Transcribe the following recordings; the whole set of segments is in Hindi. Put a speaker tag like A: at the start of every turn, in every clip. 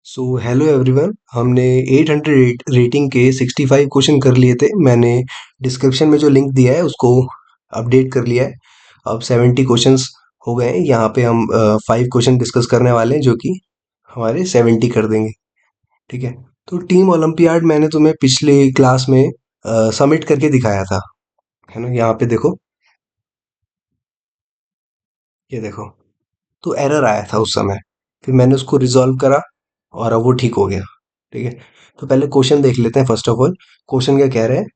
A: So hello everyone. हमने 800 रेटिंग के 65 क्वेश्चन कर लिए थे। मैंने डिस्क्रिप्शन में जो लिंक दिया है उसको अपडेट कर लिया है। अब 70 क्वेश्चंस हो गए हैं। यहाँ पे हम 5 क्वेश्चन डिस्कस करने वाले हैं जो कि हमारे 70 कर देंगे। ठीक है। तो टीम ओलंपियाड मैंने तुम्हें पिछले क्लास में सबमिट करके दिखाया था, है ना। यहाँ पे देखो, ये देखो। तो एरर आया था उस समय, फिर मैंने उसको रिजॉल्व करा और अब वो ठीक हो गया। ठीक है। तो पहले क्वेश्चन देख लेते हैं। फर्स्ट ऑफ ऑल क्वेश्चन क्या कह रहे हैं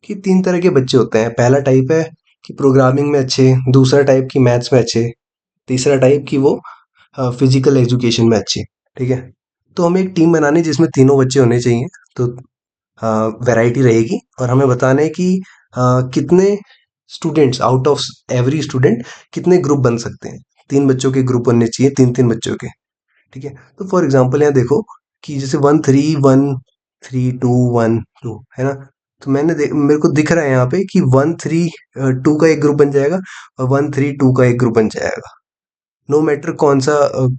A: कि 3 तरह के बच्चे होते हैं। पहला टाइप है कि प्रोग्रामिंग में अच्छे, दूसरा टाइप की मैथ्स में अच्छे, तीसरा टाइप की वो फिजिकल एजुकेशन में अच्छे। ठीक है। तो हमें एक टीम बनानी है जिसमें तीनों बच्चे होने चाहिए। तो वैरायटी रहेगी और हमें बताना है कि कितने students out of every student कितने ग्रुप बन सकते हैं। 3 बच्चों के ग्रुप बनने चाहिए, 3 3 बच्चों के। ठीक है। तो फॉर एग्जांपल यहाँ देखो कि जैसे 1 3 1 3 2 1 2 है ना। तो मेरे को दिख रहा है यहाँ पे कि 1 3 2 का एक ग्रुप बन जाएगा और 1 3 2 का एक ग्रुप बन जाएगा। नो मैटर कौन सा,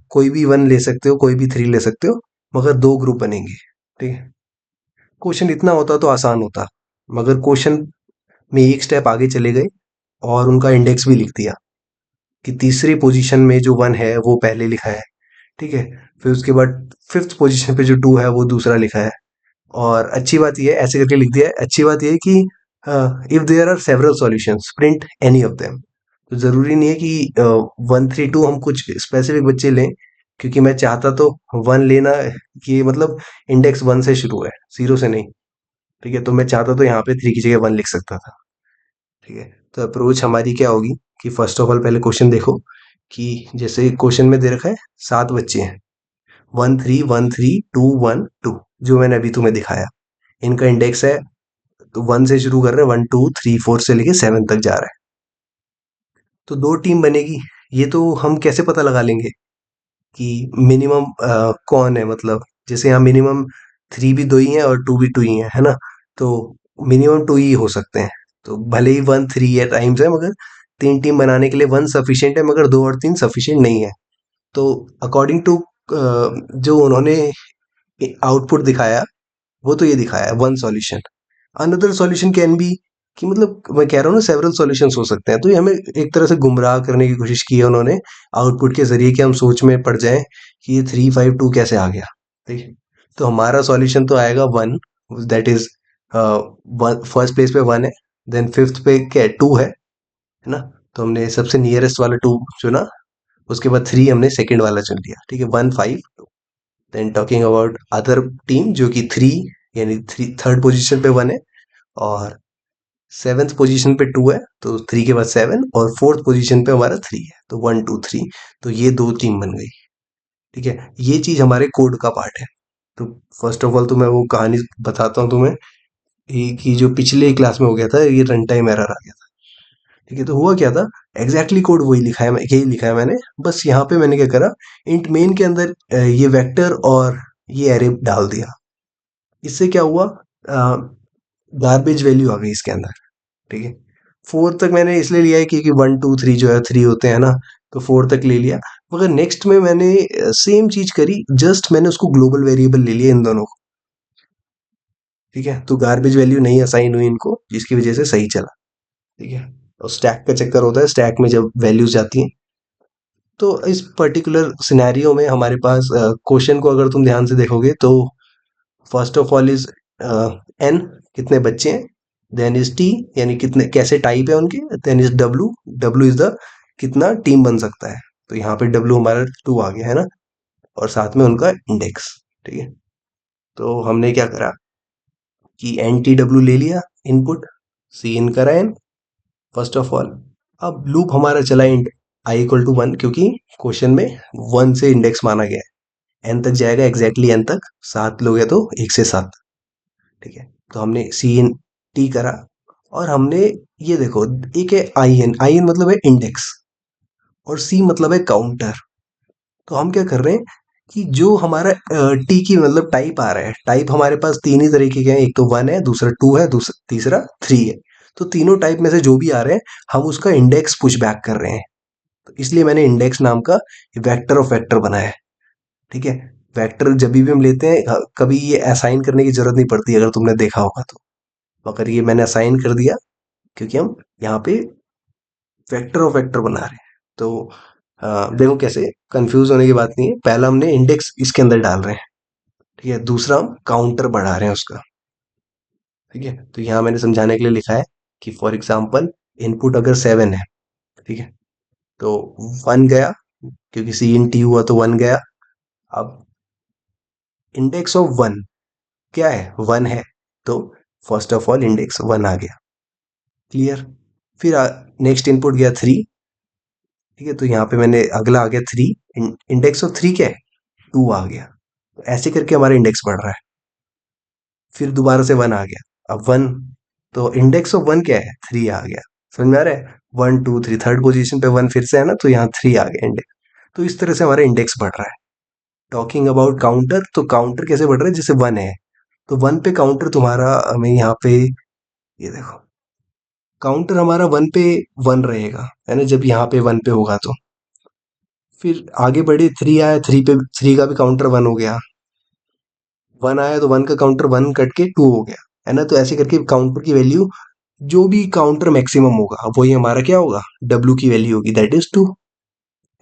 A: कोई भी 1 ले सकते हो, कोई भी 3 ले सकते हो, मगर 2 ग्रुप बनेंगे। ठीक है। क्वेश्चन इतना होता तो आसान होता, मगर क्वेश्चन में एक स्टेप आगे चले गए और उनका इंडेक्स भी लिख दिया कि तीसरी पोजीशन में जो 1 है वो पहले लिखा है। ठीक है। फिर उसके बाद फिफ्थ पोजीशन पे जो 2 है वो दूसरा लिखा है। और अच्छी बात ये है, ऐसे करके लिख दिया है। अच्छी बात ये है कि if there are several solutions print any of them. तो जरूरी नहीं है कि 1 3 2 हम कुछ स्पेसिफिक बच्चे लें, क्योंकि मैं चाहता तो 1 लेना, कि मतलब इंडेक्स 1 से शुरू है, 0 से नहीं। ठीक है। तो मैं चाहता तो यहाँ पे 3 की जगह 1 लिख सकता था। ठीक है। तो अप्रोच हमारी क्या होगी कि फर्स्ट ऑफ ऑल पहले क्वेश्चन देखो कि जैसे क्वेश्चन में दे रखा है 7 बच्चे हैं, 1 3 1 3 2 1 2, जो मैंने अभी तुम्हें दिखाया। इनका इंडेक्स है, तो 1 से शुरू कर रहे हैं, 1 2 3 4 से लेके 7 तक जा रहा है। तो 2 टीम बनेगी। ये तो हम कैसे पता लगा लेंगे कि मिनिमम कौन है, मतलब जैसे यहाँ मिनिमम 3 भी 2 ही है और 2 भी 2 ही है ना। तो मिनिमम 2 ही हो सकते हैं। तो भले ही 1 3 है टाइम्स है, मगर 3 टीम बनाने के लिए 1 सफिशिएंट है, मगर 2 और 3 सफिशिएंट नहीं है। तो अकॉर्डिंग टू जो उन्होंने आउटपुट दिखाया, वो तो ये दिखाया है 1 solution. Another solution can be, कि मतलब मैं कह रहा हूँ ना, सेवरल सॉल्यूशंस हो सकते हैं। तो ये हमें एक तरह से गुमराह करने की कोशिश की है उन्होंने आउटपुट के जरिए, कि हम सोच में पड़ जाएं कि ये 3 5 2 कैसे आ गया। ठीक है। तो हमारा सॉल्यूशन तो आएगा 1, दैट इज फर्स्ट प्लेस पे 1 है। देन फिफ्थ पे क्या 2 है ना। तो हमने सबसे नियरेस्ट वाला 2 चुना। उसके बाद 3 हमने सेकंड वाला चुन लिया। ठीक है, 1 5 2। Then talking about other team जो कि 3, यानी थर्ड पोजीशन पे 1 है, और सेवेंथ पोजीशन पे 2 है, तो 3 के बाद 7, और फोर्थ पोजीशन पे हमारा 3 है, तो 1 2 3। तो ये 2 टीम बन गई। ठीक है। ये चीज हमारे कोड का पार्ट है। तो फर्स्ट ऑफ ऑल तो मैं वो कहानी बताता हूँ तुम्हें, ये कि जो पिछले क्लास में हो गया था, ये रन टाइम एरर आ गया था। ठीक है। तो हुआ क्या था, एग्जैक्टली कोड वही लिखा है, यही लिखा है मैंने। बस यहाँ पे मैंने क्या करा, इंट मेन के अंदर ये वेक्टर और ये एरे डाल दिया। इससे क्या हुआ, गार्बेज वैल्यू आ गई इसके अंदर। ठीक है। 4 तक मैंने इसलिए लिया है क्योंकि 1 2 3 जो है 3 होते हैं ना, तो 4 तक ले लिया। मगर नेक्स्ट में मैंने सेम चीज करी, जस्ट मैंने उसको ग्लोबल वेरिएबल ले लिया इन दोनों को। ठीक है। तो गार्बेज वैल्यू नहीं असाइन हुई इनको, जिसकी वजह से सही चला। ठीक है। और स्टैक का चक्कर होता है, स्टैक में जब वैल्यूज जाती हैं। तो इस पर्टिकुलर सिनेरियो में हमारे पास क्वेश्चन को अगर तुम ध्यान से देखोगे तो first of all is an, कितने बच्चे हैं। देन इज टी, यानी कितने कैसे टाइप है उनके। Then is W, W is the कितना टीम बन सकता है। तो यहाँ पे डब्ल्यू हमारा 2 आ गया है ना, और साथ में उनका इंडेक्स। ठीक है। तो हमने क्या करा कि एन टी डब्ल्यू ले लिया इनपुट, सी इन करा एन, फर्स्ट ऑफ ऑल। अब लूप हमारा चला इंट आई इक्वल टू 1, क्योंकि क्वेश्चन में 1 से इंडेक्स माना गया है। एन तक जाएगा, एग्जैक्टली एन तक, 7 लोग है तो 1 से 7। ठीक है। तो हमने सी इन टी करा, और हमने ये देखो, एक है आई एन, आई एन मतलब है इंडेक्स, और सी मतलब है काउंटर। तो हम क्या कर रहे हैं कि जो हमारा टी की मतलब टाइप आ रहा है, टाइप हमारे पास 3 ही तरीके के हैं, एक तो 1 है, दूसरा 2 है, दूसरा तीसरा 3 है। तो तीनों टाइप में से जो भी आ रहे हैं, हम उसका इंडेक्स पुश बैक कर रहे हैं। तो इसलिए मैंने इंडेक्स नाम का वेक्टर ऑफ वेक्टर बनाया है। ठीक है। वेक्टर जब भी हम लेते हैं कभी ये असाइन करने की जरूरत नहीं पड़ती, अगर तुमने देखा होगा तो। मगर ये मैंने असाइन कर दिया क्योंकि हम यहाँ पे वेक्टर ऑफ वेक्टर बना रहे हैं। तो देखो कैसे, कंफ्यूज होने की बात नहीं है। पहला हमने इंडेक्स इसके अंदर डाल रहे हैं, ठीक है। दूसरा हम काउंटर बढ़ा रहे हैं उसका, ठीक है। तो यहाँ मैंने समझाने के लिए लिखा है कि फॉर एग्जाम्पल इनपुट अगर 7 है, ठीक है, तो 1 गया, क्योंकि सी इन टी हुआ तो 1 गया। अब इंडेक्स ऑफ 1 क्या है, 1 है, तो फर्स्ट ऑफ ऑल इंडेक्स 1 आ गया। क्लियर। फिर नेक्स्ट इनपुट गया 3, ठीक है, तो यहाँ पे मैंने अगला आ गया 3। इंडेक्स ऑफ 3 क्या है, 2 आ गया। तो ऐसे करके हमारा इंडेक्स बढ़ रहा है। फिर दोबारा से 1 आ गया, अब 1, तो इंडेक्स ऑफ 1 क्या है, 3 आ गया। समझ में आ रहा है, 1 2 3, थर्ड पोजीशन पे 1 फिर से है ना, तो यहाँ 3 आ गया इंडेक्स। तो इस तरह से हमारा इंडेक्स बढ़ रहा है। टॉकिंग अबाउट काउंटर, तो काउंटर कैसे बढ़ रहा है, जैसे 1 है तो 1 पे काउंटर तुम्हारा, हमें यहाँ पे ये देखो, काउंटर हमारा 1 पे 1 रहेगा, है ना, जब यहाँ पे 1 पे होगा तो। फिर आगे बढ़े, 3 आया, 3 पे 3 का भी काउंटर 1 हो गया। 1 आया तो 1 का काउंटर 1 कट के 2 हो गया, है ना। तो ऐसे करके काउंटर की वैल्यू, जो भी काउंटर मैक्सिमम होगा वही हमारा क्या होगा, W की वैल्यू होगी, दैट इज 2,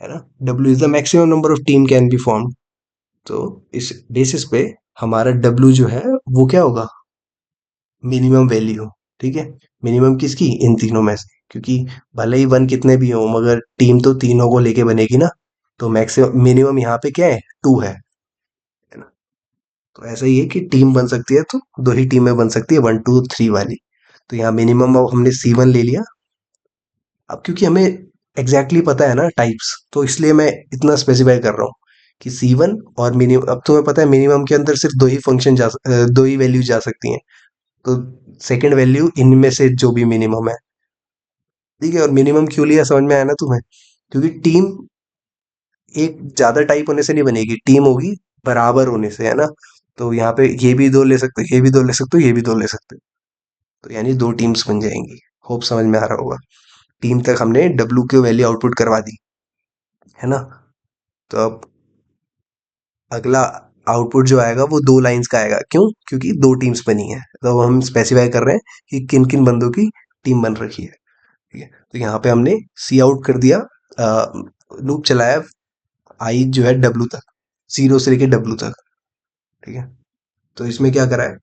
A: है ना। W is the maximum number of team can be form. तो इस बेसिस पे हमारा W जो है वो क्या होगा, मिनिमम वैल्यू, ठीक है। मिनिमम किसकी, इन तीनों में से, क्योंकि भले ही 1 कितने भी हो मगर टीम तो तीनों को लेके बनेगी ना। तो मैक्सिमम मिनिमम यहाँ पे क्या है, 2 है ना। तो ऐसा ही है कि टीम बन सकती है तो दो ही टीमें बन सकती है, 1 2 3 वाली। तो यहाँ मिनिमम अब हमने C1 ले लिया। अब क्योंकि हमें एग्जैक्टली exactly पता है ना टाइप्स, तो इसलिए मैं इतना स्पेसिफाई कर रहा हूँ कि C1 और मिनिमम, अब तुम्हें पता है मिनिमम के अंदर सिर्फ दो ही वैल्यू जा सकती हैं। तो सेकंड वैल्यू इनमें से जो भी मिनिमम है, ठीक है। और मिनिमम क्यों लिया, समझ में आया ना तुम्हें, क्योंकि टीम एक ज्यादा टाइप होने से नहीं बनेगी, टीम होगी बराबर होने से, है ना। तो यहाँ पे ये भी दो ले सकते हो, ये भी दो ले सकते हो, ये भी दो ले सकते हो, तो यानी दो टीम्स बन जाएंगी। होप समझ में आ रहा होगा। टीम तक हमने W की वैल्यू आउटपुट करवा दी, है ना। तो अब अगला आउटपुट जो आएगा वो 2 लाइंस का आएगा, क्यों, क्योंकि दो टीम्स बनी है, तो अब हम स्पेसिफाई कर रहे हैं कि किन किन बंदों की टीम बन रखी है, ठीक है। तो यहाँ पे हमने सी आउट कर दिया, लूप चलाया, आई जो है W तक, 0 से लेके W तक, ठीक है। तो इसमें क्या करा है,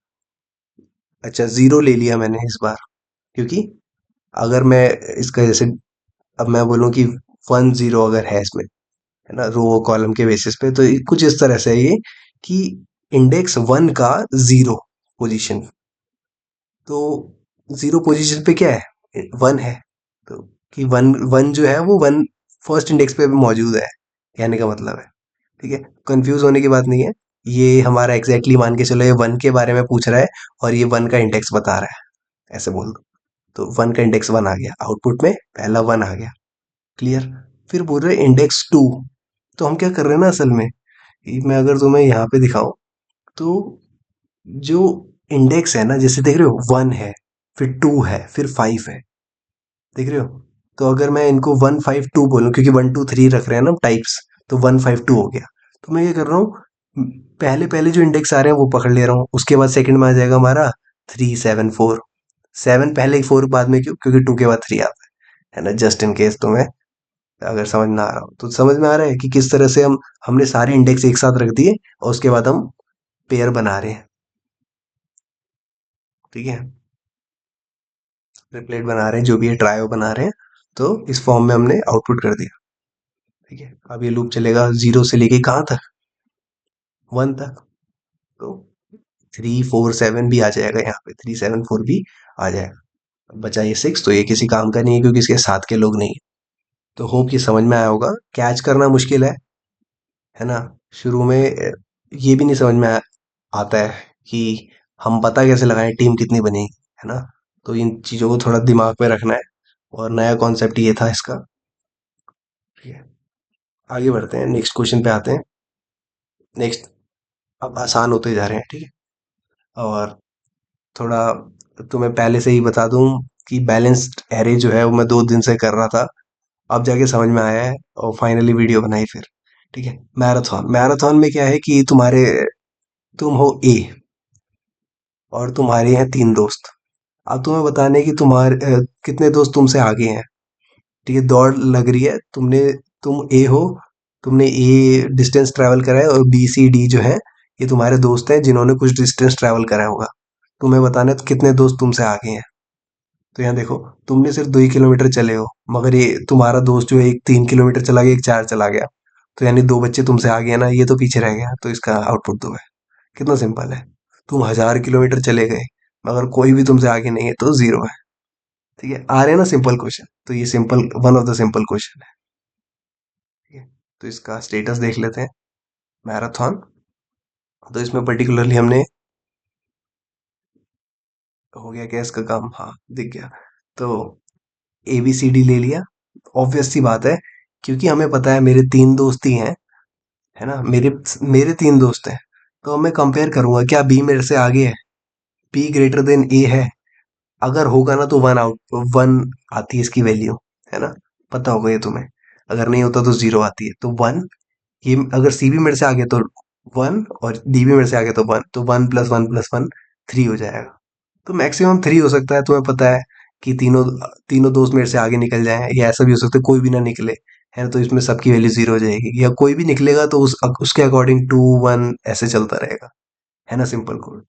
A: अच्छा 0 ले लिया मैंने इस बार, क्योंकि अगर मैं इसका जैसे, अब मैं बोलूँ कि 1 0 अगर है इसमें, है ना, रो कॉलम के बेसिस पे, तो कुछ इस तरह से है ये कि इंडेक्स 1 का 0 पोजीशन, तो 0 पोजीशन पे क्या है, 1 है। तो कि 1 1 जो है वो 1 फर्स्ट इंडेक्स पे भी मौजूद है, कहने का मतलब है, ठीक है। कंफ्यूज होने की बात नहीं है। ये हमारा एग्जैक्टली मान के चलो, ये 1 के बारे में पूछ रहा है और ये 1 का इंडेक्स बता रहा है, ऐसे बोल दो। तो 1 का इंडेक्स 1 आ गया, आउटपुट में पहला 1 आ गया। क्लियर। फिर बोल रहे इंडेक्स 2, तो हम क्या कर रहे हैं ना असल में, मैं अगर तुम्हें यहाँ पे दिखाऊं, तो जो इंडेक्स है ना, जैसे देख रहे हो 1 है, फिर 2 है, फिर 5 है, देख रहे हो। तो अगर मैं इनको 1 5 2 बोलूं, क्योंकि 1 2 3 रख रहे हैं ना टाइप्स, तो 1 5 2 हो गया। तो मैं ये कर रहा हूँ, पहले पहले जो इंडेक्स आ रहे हैं वो पकड़ ले रहा हूँ, उसके बाद सेकंड में आ जाएगा हमारा 3 7 4। 7 पहले, 4 बाद में, क्यों, क्योंकि 2 के बाद 3 आता है ना, जस्ट इन केस तुम्हें अगर समझ ना आ रहा हो। तो समझ में आ रहा है कि किस तरह से हमने सारे इंडेक्स एक साथ रख दिए और उसके बाद हम पेयर बना रहे हैं, ठीक है। ट्रिपलेट बना रहे हैं, जो भी है ट्रायो बना रहे हैं, तो इस फॉर्म में हमने आउटपुट कर दिया, ठीक है। अब ये लूप चलेगा 0 से लेके कहाँ तक, 1 तक। तो 3 4 7 भी आ जाएगा, यहाँ पे 3 7 4 भी आ जाएगा। अब बचा ये 6, तो ये किसी काम का नहीं है क्योंकि इसके साथ के लोग नहीं है। तो होप ये समझ में आया होगा। कैच करना मुश्किल है ना। शुरू में ये भी नहीं समझ में आता है कि हम पता कैसे लगाएं टीम कितनी बनेगी, है ना। तो इन चीज़ों को थोड़ा दिमाग में रखना है। और नया कॉन्सेप्ट ये था इसका, ठीक है। आगे बढ़ते हैं, नेक्स्ट क्वेश्चन पे आते हैं। नेक्स्ट अब आसान होते जा रहे हैं, ठीक है। और थोड़ा तुम्हें पहले से ही बता दूं कि बैलेंस्ड एरे जो है वो मैं 2 दिन से कर रहा था, अब जाके समझ में आया है और फाइनली वीडियो बनाई फिर। ठीक है। मैराथन मैराथन में क्या है कि तुम हो ए और तुम्हारे हैं तीन दोस्त। अब तुम्हें बताना है कि कितने दोस्त तुमसे आगे हैं। ठीक है, दौड़ लग रही है, तुम ए हो, तुमने ए डिस्टेंस ट्रैवल करा है और बी सी डी जो है ये तुम्हारे दोस्त हैं जिन्होंने कुछ डिस्टेंस ट्रैवल करा होगा। तुम्हें बताना है तो कितने दोस्त तुमसे आगे हैं। तो यहाँ देखो, तुमने सिर्फ 2 ही किलोमीटर चले हो, मगर ये तुम्हारा दोस्त जो है एक 3 किलोमीटर चला गया, एक 4 चला गया। तो यानी दो बच्चे तुमसे आगे है ना, ये तो पीछे रह गया, तो इसका आउटपुट दो है। कितना सिंपल है। तुम 1000 किलोमीटर चले गए मगर कोई भी तुमसे आगे नहीं है, तो जीरो है। ठीक है, आ रहे हैं ना सिंपल क्वेश्चन, तो ये simple one of the simple question है। ठीक है, तो इसका स्टेटस देख लेते हैं। मैराथन, तो इसमें पर्टिकुलरली हमने, हो गया क्या इसका काम, हाँ दिख गया। तो ए बी सी डी ले लिया। ऑब्वियस सी बात है, क्योंकि हमें पता है मेरे तीन दोस्त ही हैं, है ना, मेरे मेरे तीन दोस्त हैं। तो मैं कंपेयर करूंगा क्या बी मेरे से आगे है, बी ग्रेटर देन ए है। अगर होगा ना तो वन आती है इसकी वैल्यू, है ना, पता होगा ये तुम्हें। अगर नहीं होता तो जीरो आती है, तो वन। ये अगर सी भी मेरे से आगे तो वन, और डी भी मेरे से आगे तो वन, तो वन प्लस वन थ्री हो जाएगा। तो मैक्सिमम थ्री हो सकता है, तुम्हें पता है कि तीनों तीनों दोस्त मेरे से आगे निकल जाएं, या ऐसा भी हो सकता है कोई भी ना निकले, है ना, तो इसमें सबकी वैल्यू जीरो हो जाएगी, या कोई भी निकलेगा तो उसके अकॉर्डिंग टू वन ऐसे चलता रहेगा, है ना, सिंपल कोड।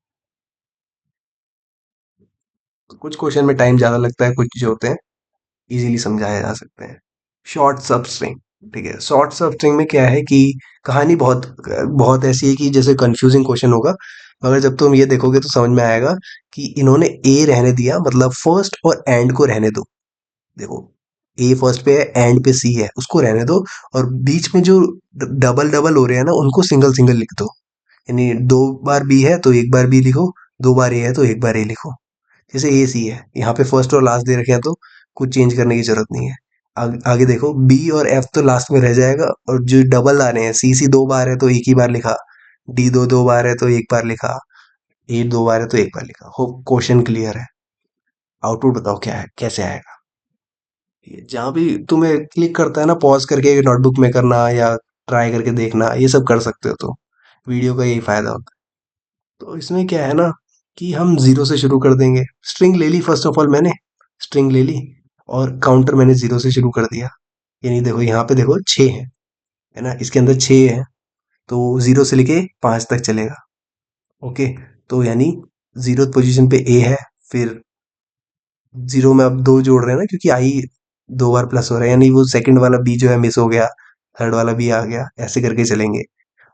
A: तो कुछ क्वेश्चन में टाइम ज्यादा लगता है, कुछ जो होते हैं इजीली समझाए जा सकते हैं। शॉर्ट सब स्ट्रिंग। ठीक है, शॉर्ट सब स्ट्रिंग में क्या है कि कहानी बहुत बहुत ऐसी है कि जैसे कंफ्यूजिंग क्वेश्चन होगा, मगर जब तुम ये देखोगे तो समझ में आएगा कि इन्होंने ए रहने दिया, मतलब फर्स्ट और एंड को रहने दो। देखो, ए फर्स्ट पे है, एंड पे सी है, उसको रहने दो। और बीच में जो डबल डबल हो रहे हैं ना, उनको सिंगल सिंगल लिख दो। यानी दो बार बी है तो एक बार बी लिखो, दो बार ए है तो एक बार ए लिखो। जैसे ए सी है, यहाँ पे फर्स्ट और लास्ट दे रखे हैं, तो कुछ चेंज करने की जरूरत नहीं है। आगे देखो, बी और एफ तो लास्ट में रह जाएगा, और जो डबल आ रहे हैं, सी सी दो बार है तो एक ही बार लिखा, डी दो दो बार है तो एक बार लिखा, ए दो बार है तो एक बार लिखा। हो, क्वेश्चन क्लियर है। आउटपुट बताओ क्या है, कैसे आएगा। ये जहाँ भी तुम्हें क्लिक करता है ना, पॉज करके नोटबुक में करना या ट्राई करके देखना, ये सब कर सकते हो। तो वीडियो का यही फायदा होता है। तो इसमें क्या है ना कि हम जीरो से शुरू कर देंगे। स्ट्रिंग ले ली, फर्स्ट ऑफ ऑल मैंने स्ट्रिंग ले ली, और काउंटर मैंने जीरो से शुरू कर दिया। यानी देखो यहाँ पे देखो छः है ना, इसके अंदर छः है, तो जीरो से लेके पाँच तक चलेगा। ओके, तो यानी जीरो पोजीशन पे ए है, फिर जीरो में अब दो जोड़ रहे हैं ना, क्योंकि आई दो बार प्लस हो रहा है, यानी वो सेकंड वाला बी जो है मिस हो गया, थर्ड वाला बी आ गया, ऐसे करके चलेंगे।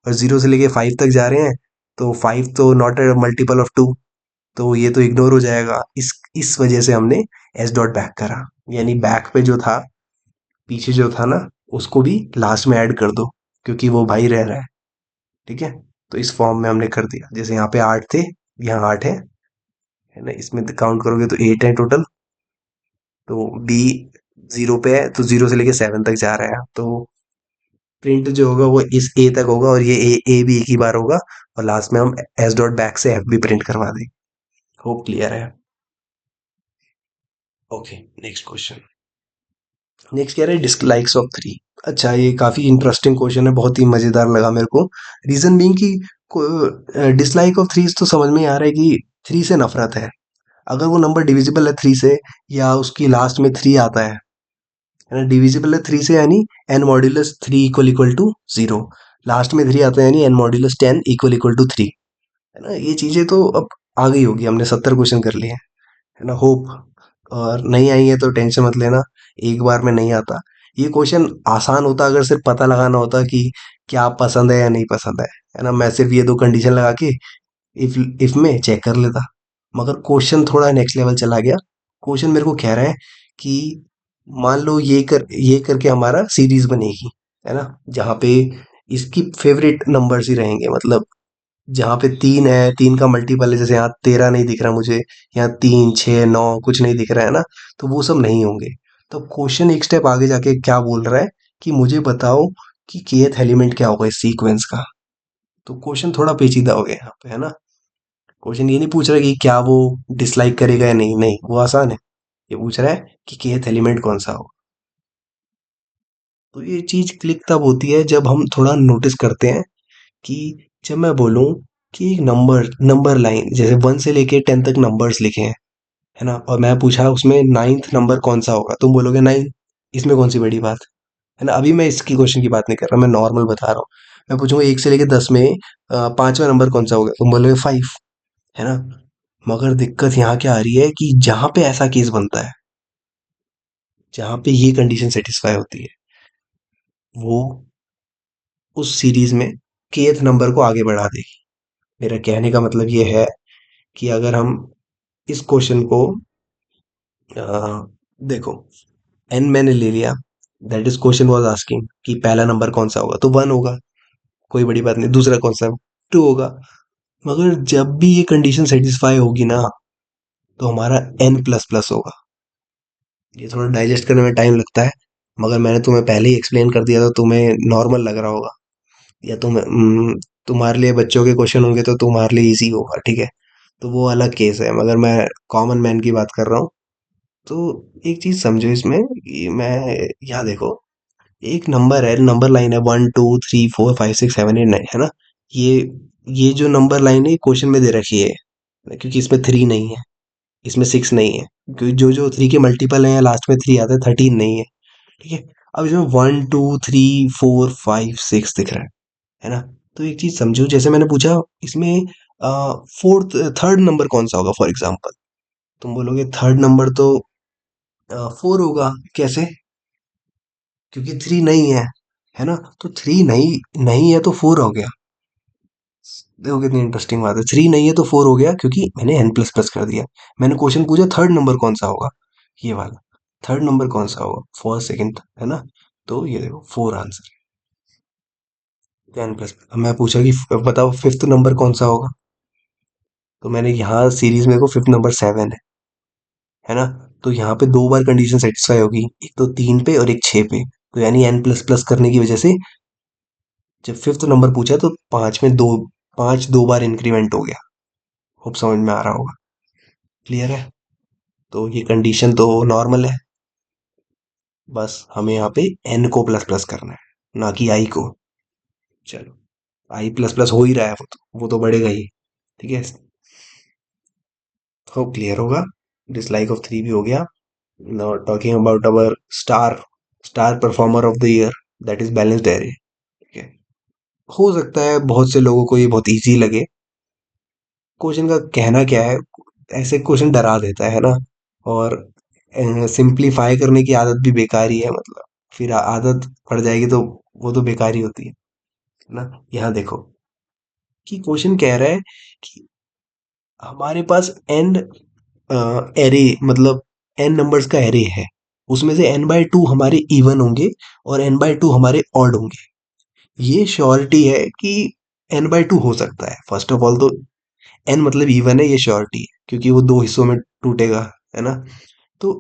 A: और जीरो से लेके फाइव तक जा रहे हैं, तो फाइव तो not a multiple of two, तो ये तो इग्नोर हो जाएगा। इस वजह से हमने एस डॉट बैक करा। यानी बैक पे जो था, पीछे जो था ना, उसको भी लास्ट में ऐड कर दो, क्योंकि वो भाई रह रहा है। ठीक है, तो इस फॉर्म में हमने कर दिया। जैसे यहाँ पे आठ थे, यहाँ आठ है ना, इसमें काउंट करोगे तो एट है टोटल। तो बी जीरो पे है, तो जीरो से लेके सेवन तक जा रहा है, तो प्रिंट जो होगा वो इस ए तक होगा, और ये ए भी एक ही बार होगा, और लास्ट में हम एस डॉट बैक से एफ भी प्रिंट करवा देंगे। होप क्लियर है। Okay, next question. नेक्स्ट कह रहे हैं डिसलाइक्स ऑफ थ्री। अच्छा, ये काफी इंटरेस्टिंग क्वेश्चन है, बहुत ही मजेदार लगा मेरे को। रीजन बीइंग कि डिसलाइक ऑफ थ्री तो समझ में आ रहा है कि थ्री से नफरत है। अगर वो नंबर डिविजिबल है थ्री से, या उसकी लास्ट में थ्री आता है ना, डिविजिबल है थ्री से, यानी N modulus three equal equal to zero. Last में थ्री आता है, यानी N modulus ten equal equal to three. है ना, ये चीजें तो अब आ गई होगी, हमने 70 क्वेश्चन कर लिए हैं, है ना, होप। और नहीं आई है तो टेंशन मत लेना, एक बार में नहीं आता। ये क्वेश्चन आसान होता अगर सिर्फ पता लगाना होता कि क्या पसंद है या नहीं पसंद है ना, मैं सिर्फ ये दो कंडीशन लगा के इफ में चेक कर लेता। मगर क्वेश्चन थोड़ा नेक्स्ट लेवल चला गया। क्वेश्चन मेरे को कह रहा है कि मान लो ये करके हमारा सीरीज बनेगी, है ना, जहाँ पे इसकी फेवरेट नंबर्स ही रहेंगे, मतलब जहाँ पे तीन है, तीन का मल्टीपल है, जैसे यहाँ 13 नहीं दिख रहा मुझे, यहाँ तीन छः नौ कुछ नहीं दिख रहा है ना, तो वो सब नहीं होंगे। तो क्वेश्चन एक स्टेप आगे जाके क्या बोल रहा है कि मुझे बताओ कि kth एलिमेंट क्या होगा इस सीक्वेंस का। तो क्वेश्चन थोड़ा पेचीदा हो गया यहाँ पे, है ना। क्वेश्चन ये नहीं पूछ रहा कि क्या वो डिसलाइक करेगा या नहीं, नहीं वो आसान है। ये पूछ रहा है कि kth एलिमेंट कौन सा हो। तो ये चीज क्लिक तब होती है जब हम थोड़ा नोटिस करते हैं कि जब मैं बोलूं कि एक नंबर नंबर लाइन जैसे 1 से लेके 10 तक नंबर्स लिखे हैं, है ना, और मैं पूछा उसमें नाइन्थ नंबर कौन सा होगा, तुम बोलोगे 9। इसमें कौन सी बड़ी बात है ना। अभी मैं इसकी क्वेश्चन की बात नहीं कर रहा, मैं नॉर्मल बता रहा हूँ। मैं पूछूंगा 1 से लेके 10 में पांचवा नंबर कौन सा होगा, तुम बोलोगे 5, है ना। मगर दिक्कत यहाँ क्या आ रही है कि जहां पे ऐसा केस बनता है, जहां पे ये कंडीशन सेटिस्फाई होती है, वो उस सीरीज में kth नंबर को आगे बढ़ा देगी। मेरा कहने का मतलब ये है कि अगर हम इस क्वेश्चन को अ, देखो, एन मैंने ले लिया, that is question was asking कि पहला नंबर कौन सा होगा, तो 1 होगा, कोई बड़ी बात नहीं। दूसरा कौन सा, 2 होगा। मगर जब भी ये कंडीशन सेटिस्फाई होगी ना, तो हमारा एन प्लस प्लस होगा। ये थोड़ा डाइजेस्ट करने में टाइम लगता है, मगर मैंने तुम्हें पहले ही एक्सप्लेन कर दिया, तो तुम्हें नॉर्मल लग रहा होगा। या तुम्हारे लिए बच्चों के क्वेश्चन होंगे तो तुम्हारे लिए इजी होगा, ठीक है। तो वो अलग केस है, मगर मैं कॉमन मैन की बात कर रहा हूँ। तो एक चीज समझो इसमें कि मैं, यहाँ देखो, एक नंबर है, नंबर लाइन है 1 2 3 4 5 6 7 8 9, है ना। ये ये जो नंबर लाइन है क्वेश्चन में दे रखी है, क्योंकि इसमें 3 नहीं है, इसमें 6 नहीं है, क्योंकि जो जो 3 के मल्टीपल है लास्ट में 3 आता है, 13 नहीं है, ठीक है। अब इसमें 1 2 3 4 5 6 दिख रहा है ना। तो एक चीज समझो, जैसे मैंने पूछा इसमें फोर्थ थर्ड नंबर कौन सा होगा, फॉर एग्जाम्पल, तुम बोलोगे थर्ड नंबर तो 4 होगा। कैसे? क्योंकि 3 नहीं है ना। तो 3 नहीं नहीं है तो 4 हो गया। देखो कितनी इंटरेस्टिंग बात है, 3 नहीं है तो 4 हो गया, क्योंकि मैंने एन प्लस प्लस कर दिया। मैंने क्वेश्चन पूछा थर्ड नंबर कौन सा होगा, ये वाला, थर्ड नंबर कौन सा होगा, फर्स्ट सेकंड, है ना। तो ये देखो 4 आंसर, एन प्लस। अब मैं पूछा कि बताओ फिफ्थ नंबर कौन सा होगा, तो मैंने यहाँ सीरीज में को फिफ्थ नंबर 7 है ना। तो यहाँ पे 2 बार कंडीशन सेटिस्फाई होगी, एक तो 3 पे और एक 6 पे। तो यानी एन प्लस प्लस करने की वजह से जब फिफ्थ नंबर पूछा तो 5 में 2, 5 2 बार इंक्रीमेंट हो गया। होप समझ में आ रहा होगा, क्लियर है। तो ये कंडीशन तो नॉर्मल है, बस हमें यहाँ पे एन को प्लस प्लस करना है, ना कि आई को। चलो, आई प्लस प्लस हो ही रहा है, वो तो बढ़ेगा ही, ठीक है। होप क्लियर होगा। डिसलाइक ऑफ 3 भी हो गया। Now talking about our star star performer of the year, that is balanced array, ठीक है। हो सकता है बहुत से लोगों को ये बहुत इजी लगे। क्वेश्चन का कहना क्या है, ऐसे क्वेश्चन डरा देता है ना। और सिंप्लीफाई करने की आदत भी बेकार ही है, मतलब फिर आदत पड़ जाएगी तो वो तो बेकार ही होती है ना। यहाँ देखो कि क्वेश्चन कह रहा है कि हमारे पास एन एरे, मतलब एन नंबर्स का एरे है, उसमें से n/2 हमारे इवन होंगे और n/2 हमारे ऑड होंगे। ये श्योरिटी है कि n/2 हो सकता है, फर्स्ट ऑफ ऑल तो n मतलब इवन है, ये श्योरिटी है, क्योंकि वो दो हिस्सों में टूटेगा, है ना। तो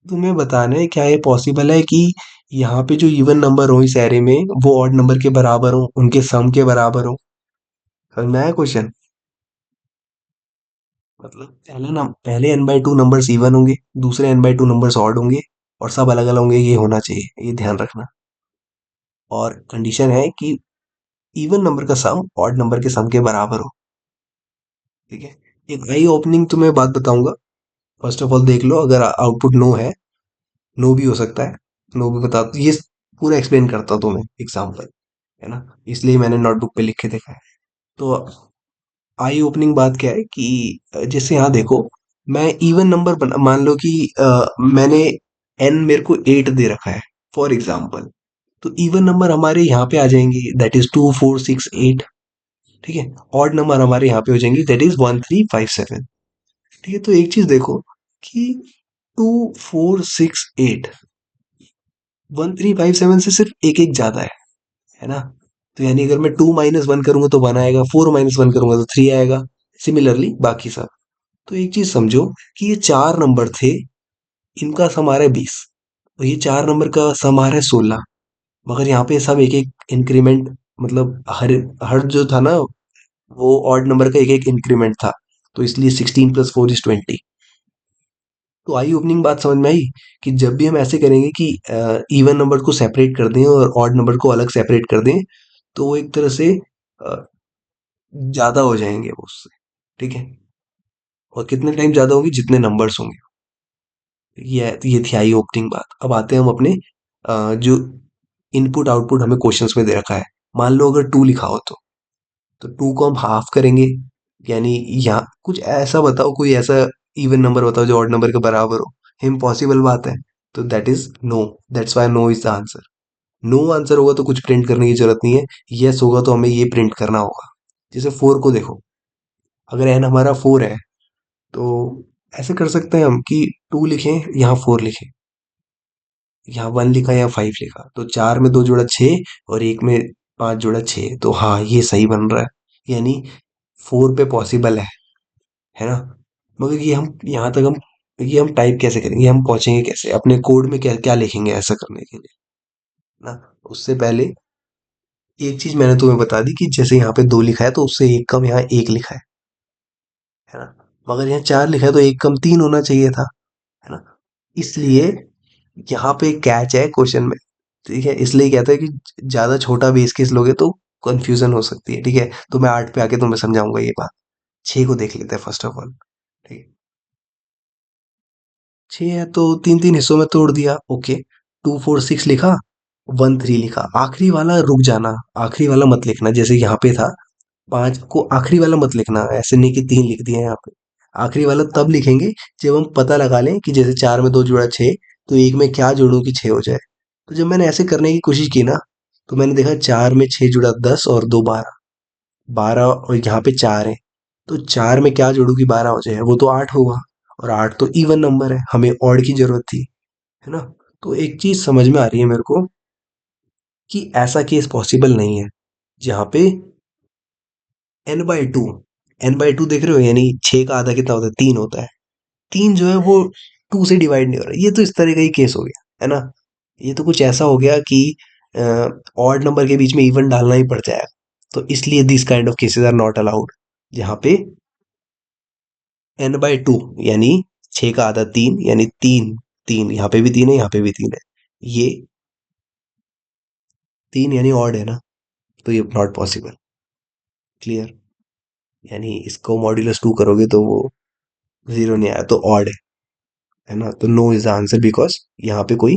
A: तुम्हें बताना है क्या ये पॉसिबल है कि यहाँ पे जो इवन नंबर हो इस एरे में वो ऑड नंबर के बराबर हो, उनके सम के बराबर हो। समझ में आया क्वेश्चन? मतलब पहले n/2 नंबर्स इवन होंगे, दूसरे n/2 नंबर्स ऑड होंगे, और सब अलग अलग होंगे, ये होना चाहिए, ये ध्यान रखना। और कंडीशन है कि इवन नंबर का सम ऑड नंबर के सम के बराबर हो, ठीक है। एक आई ओपनिंग तुम्हें बात बताऊंगा। फर्स्ट ऑफ ऑल देख लो, अगर आउटपुट नो है, नो भी हो सकता है, नो भी बता, ये पूरा एक्सप्लेन करता हूँ तुम्हें एग्जाम्पल, है ना। इसलिए मैंने नोटबुक पे लिख के देखा है। तो आई ओपनिंग बात क्या है कि जैसे यहाँ देखो, मैं इवन नंबर बना, मान लो कि मैंने एन मेरे को 8 दे रखा है, फॉर एग्जाम्पल। तो इवन नंबर हमारे यहाँ पे आ जाएंगे, दैट इज 2 4 6 8, ठीक है। ऑड नंबर हमारे यहाँ पे हो जाएंगे, दैट इज 1 3 5 7, ठीक है। तो एक चीज देखो कि 2 4 6 8, 1 3 5 7 से सिर्फ एक एक ज्यादा है ना। तो यानी अगर मैं 2 - 1 करूंगा तो 1 आएगा, 4 - 1 करूंगा तो 3 आएगा, सिमिलरली बाकी सब। तो एक चीज समझो कि ये 4 नंबर थे, इनका सम आ रहा है 20, और ये 4 नंबर का सम आ रहा है 16। मगर यहाँ पे सब एक एक इंक्रीमेंट, मतलब हर हर जो था ना, वो ऑड नंबर का एक एक इंक्रीमेंट था। तो इसलिए 16 + 4 = 20, तो आई ओपनिंग बात समझ में आई कि जब भी हम ऐसे करेंगे कि इवन नंबर को सेपरेट कर दें और ऑड नंबर को अलग सेपरेट कर दें, तो वो एक तरह से ज्यादा हो जाएंगे वो उससे। ठीक है। और कितने टाइम ज्यादा होंगे, जितने नंबर्स होंगे। ये थी आई ओपनिंग बात। अब आते हैं हम अपने जो इनपुट आउटपुट हमें क्वेश्चंस में दे रखा है। मान लो अगर टू लिखा हो तो टू को हम हाफ करेंगे, यानी यहाँ कुछ ऐसा बताओ, कोई ऐसा इवन नंबर बताओ जो ऑड नंबर के बराबर हो। इम्पॉसिबल बात है। तो that is no. That's why no is the answer. No answer होगा तो कुछ प्रिंट करने की जरूरत नहीं है। यस होगा तो हमें ये प्रिंट करना होगा। जैसे फोर को देखो, अगर एन हमारा फोर है तो ऐसे कर सकते हैं हम कि टू लिखें, यहाँ फोर लिखें, यहाँ वन लिखा या फाइव लिखा, तो चार में दो जोड़ा छः और एक में पांच जोड़ा छः, तो हाँ ये सही बन रहा है। यानी फोर पे पॉसिबल है ना। मगर ये हम यहाँ तक हम ये हम टाइप कैसे करेंगे, हम पहुंचेंगे कैसे, अपने कोड में क्या क्या लिखेंगे ऐसा करने के लिए ना। उससे पहले एक चीज मैंने तुम्हें बता दी कि जैसे यहाँ पे दो लिखा है तो उससे एक कम यहाँ एक लिखा है ना। मगर यहाँ चार लिखा है तो एक कम तीन होना चाहिए था, है ना। इसलिए यहाँ पे कैच है क्वेश्चन में। ठीक है, इसलिए कहता है कि ज्यादा छोटा बेस केस लोगे तो कंफ्यूजन हो सकती है। ठीक है, तो मैं आठ पे आके तुम्हें समझाऊंगा ये बात। छह को देख लेते हैं फर्स्ट ऑफ ऑल। ठीक है, छह है तो तीन तीन हिस्सों में तोड़ दिया। ओके, टू फोर सिक्स लिखा, वन थ्री लिखा। आखिरी वाला रुक जाना, आखिरी वाला मत लिखना। जैसे यहाँ पे था पांच को आखिरी वाला मत लिखना, ऐसे नहीं कि तीन लिख दिया यहाँ पे। आखिरी वाला तब लिखेंगे जब हम पता लगा लें कि जैसे चार में दो जोड़ा छः, तो एक में क्या जोड़ूं कि छः हो जाए। तो जब मैंने ऐसे करने की कोशिश की ना, तो मैंने देखा चार में छः जुड़ा दस और दो बारह। बारह और यहाँ पे चार है, तो चार में क्या जोड़ूं कि बारह हो जाए, वो तो आठ होगा। और आठ तो इवन नंबर है, हमें ऑड की जरूरत थी, है ना। तो एक चीज समझ में आ रही है मेरे को कि ऐसा केस पॉसिबल नहीं है जहाँ पे N by two, N by two देख रहे हो, यानी छः का आधा कितना होता है, तीन होता है। तीन जो है वो टू से डिवाइड नहीं हो रहा। ये तो इस तरह का ही केस हो गया, है ना। ये तो कुछ ऐसा हो गया कि ऑड नंबर के बीच में इवन डालना ही पड़ जाएगा। तो इसलिए this kind of cases are not allowed, जहाँ पे एन बाई टू यानी छः का आधा तीन, यानी तीन, तीन यहाँ पे भी तीन है, यहाँ पे भी तीन है, ये तीन यानी ऑड है ना, तो ये नॉट पॉसिबल। क्लियर। यानी इसको मॉड्यूलस टू करोगे तो वो जीरो नहीं आया, तो ऑड है ना। तो no is the answer, because यहाँ पे कोई,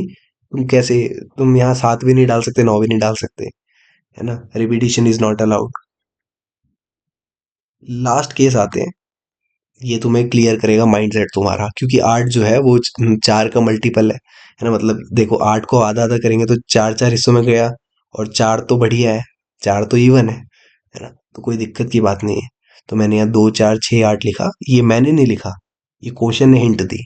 A: तुम कैसे, तुम यहाँ सात भी नहीं डाल सकते, नौ भी नहीं डाल सकते, है ना। Repetition is not allowed. Last case आते हैं, ये तुम्हें क्लियर करेगा माइंडसेट तुम्हारा, क्योंकि आठ जो है वो चार का मल्टीपल है ना। मतलब देखो, आठ को आधा आधा करेंगे तो चार चार हिस्सों में गया, और चार तो बढ़िया है, चार तो इवन है ना, तो कोई दिक्कत की बात नहीं है। तो मैंने यहाँ दो चार छः आठ लिखा, ये मैंने नहीं लिखा, ये क्वेश्चन ने हिंट दी।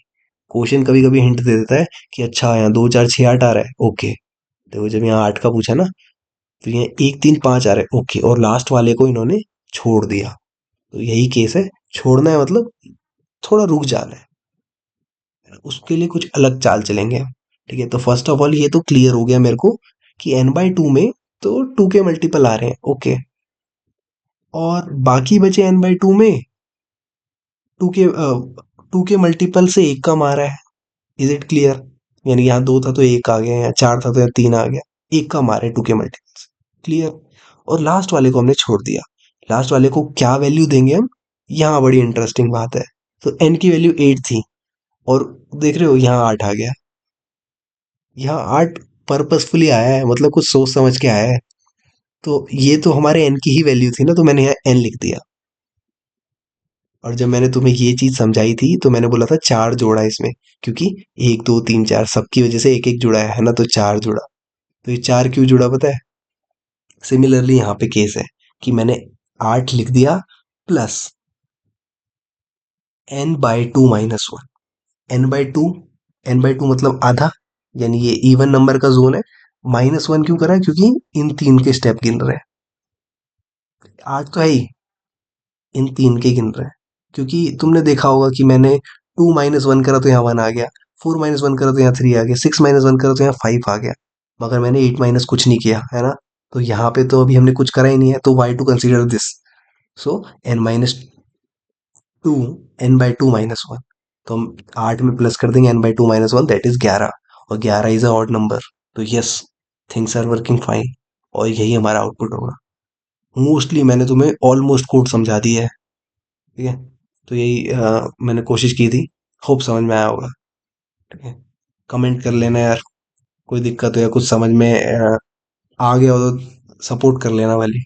A: क्वेश्चन कभी कभी हिंट दे देता है कि अच्छा यहाँ दो चार छः आठ आ रहा है, ओके। देखो जब यहाँ आठ का पूछा ना, तो यहाँ एक तीन पाँच आ रहा है, ओके, और लास्ट वाले को इन्होंने छोड़ दिया। तो यही केस है, छोड़ना है मतलब थोड़ा रुक जाना है, उसके लिए कुछ अलग चाल चलेंगे हम। ठीक है, तो फर्स्ट ऑफ ऑल ये तो क्लियर हो गया मेरे को कि एन बाई टू में तो टू के मल्टीपल आ रहे हैं, ओके। और बाकी बचे एन बाई टू में टू के मल्टीपल से एक कम आ रहा है। Is it clear. यानी यहाँ दो था तो एक आ गया, यहाँ चार था तो यहाँ तीन आ गया, एक कम आ रहा है टू के मल्टीपल। क्लियर। और लास्ट वाले को हमने छोड़ दिया। लास्ट वाले को क्या वैल्यू देंगे हम, यहाँ बड़ी इंटरेस्टिंग बात है। तो एन की वैल्यू एट थी, और देख रहे हो यहाँ आठ आ गया। यहाँ आर्ट पर्पसफुली आया है, मतलब कुछ सोच समझ के आया है। तो ये तो हमारे एन की ही वैल्यू थी ना, तो मैंने यहाँ एन लिख दिया। और जब मैंने तुम्हें ये चीज समझाई थी तो मैंने बोला था चार जोड़ा इसमें, क्योंकि एक दो तीन चार सबकी वजह से एक एक जुड़ा है ना, तो चार जुड़ा। तो ये चार क्यों जुड़ा पता है। सिमिलरली यहाँ पे केस है कि मैंने आठ लिख दिया plus N by two minus one. N by two, N by two मतलब आधा, यानी ये इवन नंबर का जोन है। माइनस वन क्यों करा है, क्योंकि इन तीन के स्टेप गिन रहे हैं। आठ तो है ही, इन तीन के गिन रहे हैं। क्योंकि तुमने देखा होगा कि मैंने टू माइनस वन करा तो यहाँ वन आ गया, फोर माइनस वन करा तो यहाँ थ्री आ गया, सिक्स माइनस वन करा तो यहाँ फाइव आ गया। मगर मैंने एट माइनस कुछ नहीं किया, है ना। तो यहाँ पे तो अभी हमने कुछ करा ही नहीं है, तो why to consider this. So N minus two, N by two minus one. तो हम 8 में प्लस कर देंगे n/2 - 1, दैट इज 11, और 11 इज अ ऑड नंबर। तो yes, things are working fine, और यही हमारा आउटपुट होगा। मोस्टली मैंने तुम्हें ऑलमोस्ट कोड समझा दिया है, ठीक है। तो यही मैंने कोशिश की थी, होप समझ में आया होगा, ठीक है। कमेंट कर लेना यार, कोई दिक्कत हो या कुछ समझ में आ गया हो तो सपोर्ट कर लेना वाली,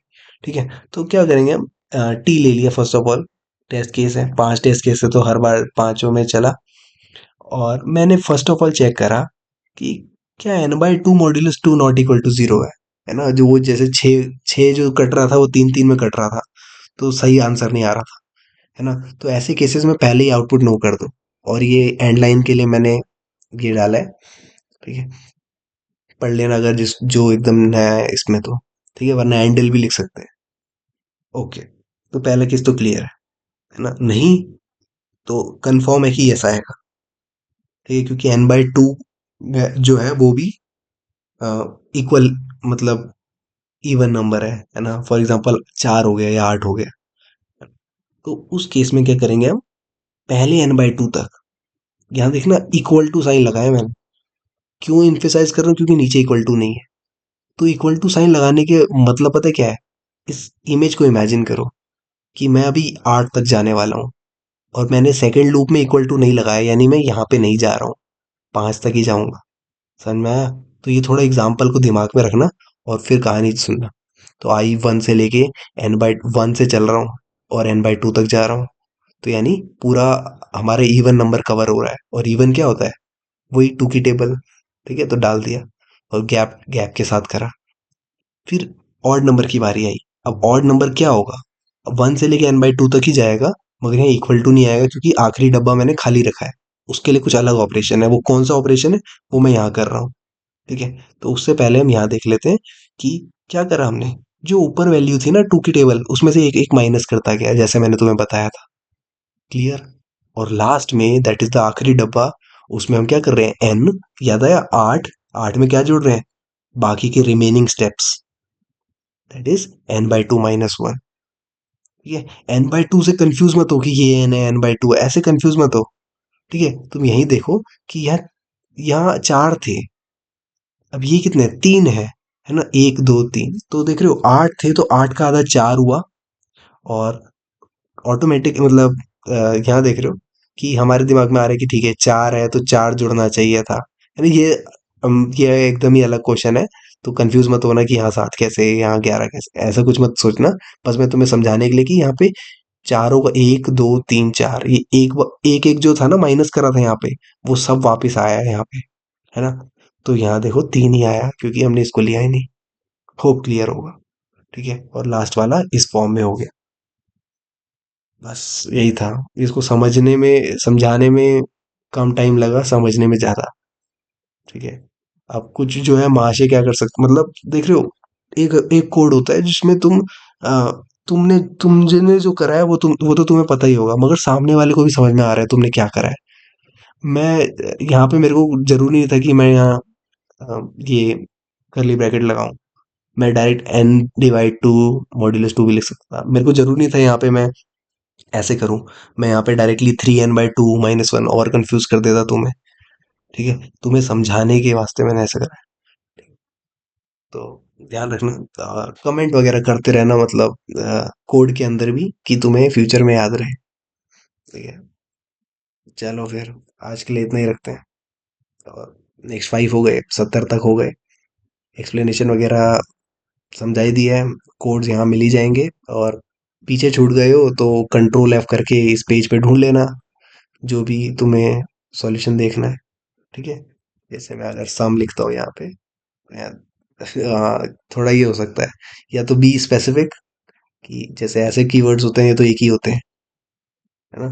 A: ठीक है। तो क्या करेंगे हम, टी ले लिया first of all, test case है, 5 टेस्ट केस है तो हर बार पांचों में चला। और मैंने फर्स्ट ऑफ ऑल चेक करा कि क्या n/2 modulus 2 not equal to 0 है ना। जो वो जैसे छः छः जो कट रहा था वो 3 3 में कट रहा था, तो सही आंसर नहीं आ रहा था, है ना। तो ऐसे केसेस में पहले ही आउटपुट नो कर दो। और ये एंड लाइन के लिए मैंने ये डाला है, ठीक है। पढ़ लेना अगर जिस जो एकदम नया है इसमें तो, ठीक है, वरना एंडल भी लिख सकते हैं। ओके, तो पहला केस तो क्लियर है ना। नहीं तो कंफर्म है कि ऐसा आएगा, ठीक है, क्योंकि n/2 जो है वो भी इक्वल, मतलब इवन नंबर है ना। फॉर एग्जांपल 4 हो गया या 8 हो गया, तो उस केस में क्या करेंगे हम, पहले n/2 तक, यहाँ देखना इक्वल टू साइन लगाया मैंने, क्यों इम्फेसाइज कर रहा हूँ, क्योंकि नीचे इक्वल टू नहीं है। तो इक्वल टू साइन लगाने के मतलब पता है क्या है, इस इमेज को इमेजिन करो कि मैं अभी 8 तक जाने वाला हूँ, और मैंने सेकंड लूप में इक्वल टू नहीं लगाया, यानी मैं यहाँ पे नहीं जा रहा हूँ, 5 तक ही जाऊंगा। समझ में आया। तो ये थोड़ा एग्जाम्पल को दिमाग में रखना, और फिर कहानी सुनना। तो i1 से लेके n/1 से चल रहा हूँ, और n/2 तक जा रहा हूँ, तो यानी पूरा हमारे इवन नंबर कवर हो रहा है। और इवन क्या होता है, वही 2 की टेबल, ठीक है, तो डाल दिया, और गैप गैप के साथ करा। फिर ऑड नंबर की बारी आई। अब ऑड नंबर क्या होगा, अब 1 से लेके n/2 तक ही जाएगा, मगर यहाँ इक्वल टू नहीं आएगा, क्योंकि आखिरी डब्बा मैंने खाली रखा है। उसके लिए कुछ अलग ऑपरेशन है, वो कौन सा ऑपरेशन है वो मैं यहाँ कर रहा हूँ, ठीक है। तो उससे पहले हम यहाँ देख लेते हैं कि क्या करा हमने। जो ऊपर वैल्यू थी ना 2 की टेबल, उसमें से एक एक माइनस करता गया, जैसे मैंने तुम्हें बताया था, क्लियर। और लास्ट में दैट इज द आखिरी डब्बा, उसमें हम क्या कर रहे हैं, n, याद आया 8, 8 में क्या जोड़ रहे हैं, बाकी के remaining steps, that is n/2 - 1, ठीक है। n/2 से कंफ्यूज मत हो कि ये n है, n/2 ऐसे कंफ्यूज मत हो, ठीक है। तुम यही देखो कि यार यहाँ 4 थे, अब ये कितने, 3 है ना, 1 2 3, तो देख रहे हो 8 थे, तो 8 का आधा 4 हुआ। और ऑटोमेटिक मतलब यहाँ देख रहे हो कि हमारे दिमाग में आ रहा है कि ठीक है 4 है तो 4 जुड़ना चाहिए था, है ना। ये एकदम ही अलग क्वेश्चन है, तो कंफ्यूज मत होना कि यहाँ 7 कैसे, यहाँ 11 कैसे, ऐसा कुछ मत सोचना। बस मैं तुम्हें समझाने के लिए कि यहाँ पे चारों का 1 2 3 4, ये एक एक जो था ना माइनस करा था यहाँ पे, वो सब वापस आया है यहाँ पे, है ना। तो यहाँ देखो 3 ही आया, क्योंकि हमने इसको लिया ही नहीं। होप क्लियर होगा, ठीक है। और लास्ट वाला इस फॉर्म में हो गया। बस यही था, इसको समझने में समझाने में कम टाइम लगा, समझने में ज्यादा, ठीक है। अब कुछ जो है महाशय क्या कर सकते, मतलब देख रहे हो, एक एक कोड होता है जिसमें तुमने जो करा है वो तो तुम्हें पता ही होगा, मगर सामने वाले को भी समझ में आ रहा है तुमने क्या करा है। मैं यहाँ पे मेरे को जरूरी नहीं था कि मैं यहाँ ये करली ब्रैकेट लगाऊं, मैं डायरेक्ट n/2 मॉड्यूलस 2 भी लिख सकता था। मेरे को जरूरी नहीं था यहाँ पे मैं ऐसे करूं, मैं यहाँ पे डायरेक्टली 3n/2 - 1 और कंफ्यूज कर देता तुम्हें, ठीक है। तुम्हें समझाने के वास्ते मैंने ऐसा करा है। तो ध्यान रखना, कमेंट वगैरह करते रहना, मतलब कोड के अंदर भी, कि तुम्हें फ्यूचर में याद रहे, ठीक है। चलो फिर आज के लिए इतना ही रखते हैं, और नेक्स्ट 5 हो गए, 70 तक हो गए, एक्सप्लेनेशन वगैरह समझा ही दिया है, कोड्स यहाँ मिल ही जाएंगे। और पीछे छूट गए हो तो कंट्रोल F करके इस पेज पे ढूंढ लेना, जो भी तुम्हें सॉल्यूशन देखना है, ठीक है। जैसे मैं अगर सम लिखता हूँ यहाँ पे, हाँ, थोड़ा ये हो सकता है, या तो बी स्पेसिफिक, कि जैसे ऐसे कीवर्ड्स होते हैं ये तो एक ही होते हैं, है ना।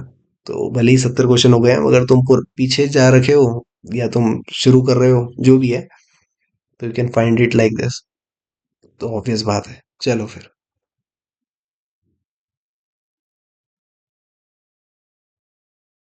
A: तो भले ही 70 क्वेश्चन हो गए हैं, मगर तुम पीछे जा रखे हो, या तुम शुरू कर रहे हो, जो भी है, तो you can find it like this, तो ऑब्वियस बात है। चलो फिर।